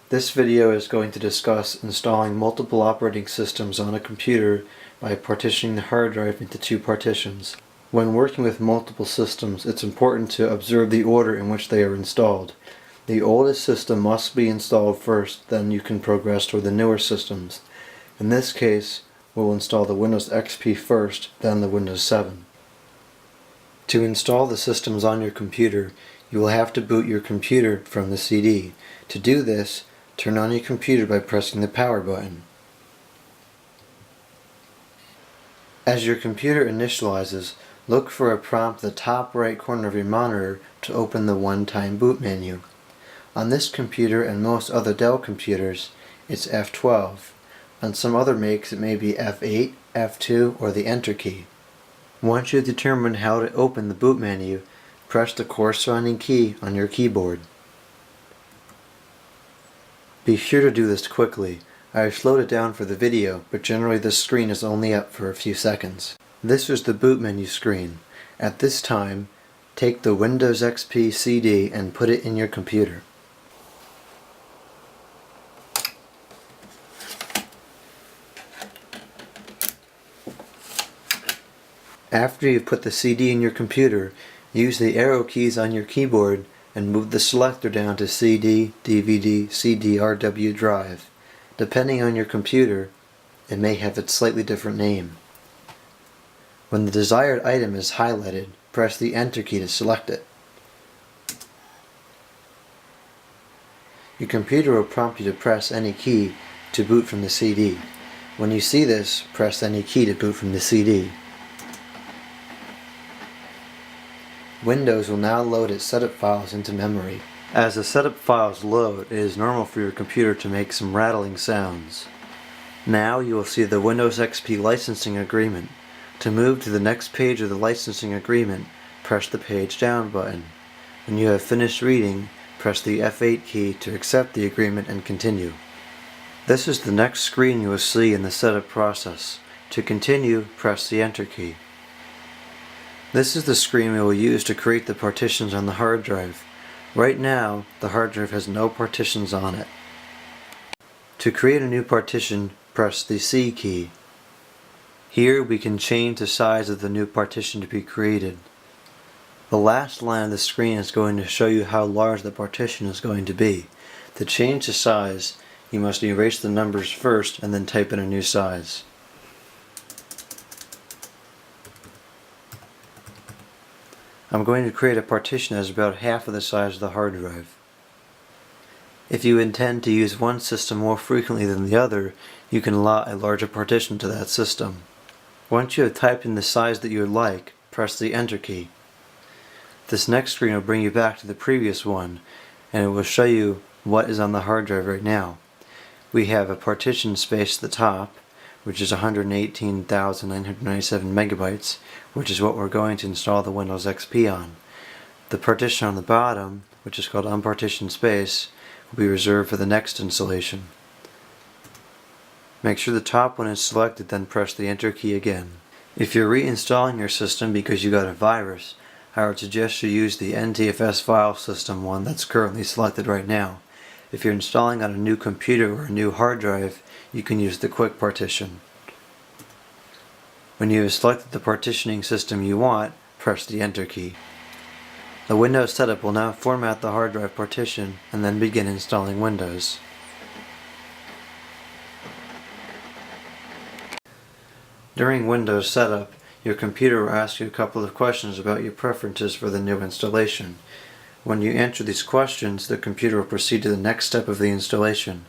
This video is going to discuss installing multiple operating systems on a computer by partitioning the hard drive into two partitions. When working with multiple systems, it's important to observe the order in which they are installed. The oldest system must be installed first, then you can progress toward the newer systems. In this case, we'll install the Windows XP first, then the Windows 7. To install the systems on your computer, you will have to boot your computer from the CD. To do this, turn on your computer by pressing the power button. As your computer initializes, look for a prompt at the top right corner of your monitor to open the one-time boot menu. On this computer and most other Dell computers, it's F12. On some other makes it may be F8, F2, or the Enter key. Once you've determined how to open the boot menu, press the corresponding key on your keyboard. Be sure to do this quickly. I have slowed it down for the video, but generally this screen is only up for a few seconds. This is the boot menu screen. At this time, take the Windows XP CD and put it in your computer. After you've put the CD in your computer, use the arrow keys on your keyboard and move the selector down to CD, DVD, CD-RW drive. Depending on your computer, it may have a slightly different name. When the desired item is highlighted, press the Enter key to select it. Your computer will prompt you to press any key to boot from the CD. When you see this, press any key to boot from the CD. Windows will now load its setup files into memory. As the setup files load, it is normal for your computer to make some rattling sounds. Now you will see the Windows XP licensing agreement. To move to the next page of the licensing agreement, press the Page Down button. When you have finished reading, press the F8 key to accept the agreement and continue. This is the next screen you will see in the setup process. To continue, press the Enter key. This is the screen we will use to create the partitions on the hard drive. Right now, the hard drive has no partitions on it. To create a new partition, press the C key. Here we can change the size of the new partition to be created. The last line of the screen is going to show you how large the partition is going to be. To change the size, you must erase the numbers first and then type in a new size. I'm going to create a partition that is about half of the size of the hard drive. If you intend to use one system more frequently than the other, you can allot a larger partition to that system. Once you have typed in the size that you would like, press the Enter key. This next screen will bring you back to the previous one, and it will show you what is on the hard drive right now. We have a partition space at the top, which is 118,997 megabytes, which is what we're going to install the Windows XP on. The partition on the bottom, which is called unpartitioned space, will be reserved for the next installation. Make sure the top one is selected, then press the Enter key again. If you're reinstalling your system because you got a virus, I would suggest you use the NTFS file system one that's currently selected right now. If you're installing on a new computer or a new hard drive, you can use the quick partition. When you have selected the partitioning system you want, press the Enter key. The Windows setup will now format the hard drive partition and then begin installing Windows. During Windows setup, your computer will ask you a couple of questions about your preferences for the new installation. When you answer these questions, the computer will proceed to the next step of the installation.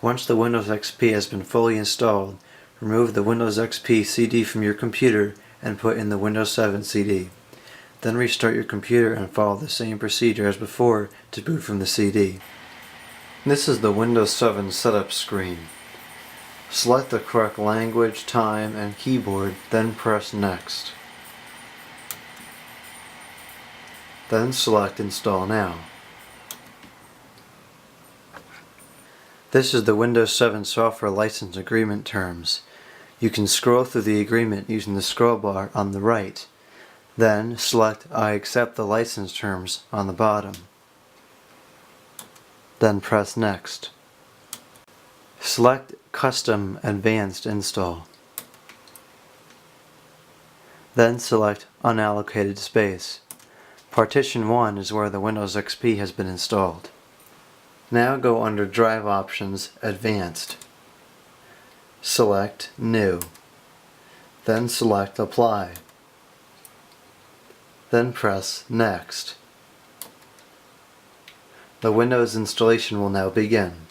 Once the Windows XP has been fully installed, remove the Windows XP CD from your computer and put in the Windows 7 CD. Then restart your computer and follow the same procedure as before to boot from the CD. This is the Windows 7 setup screen. Select the correct language, time, and keyboard, then press Next. Then select Install Now. This is the Windows 7 Software License Agreement terms. You can scroll through the agreement using the scroll bar on the right. Then select I accept the license terms on the bottom. Then press Next. Select Custom Advanced Install. Then select Unallocated Space. Partition 1 is where the Windows XP has been installed. Now go under Drive Options, Advanced. Select New. Then select Apply. Then press Next. The Windows installation will now begin.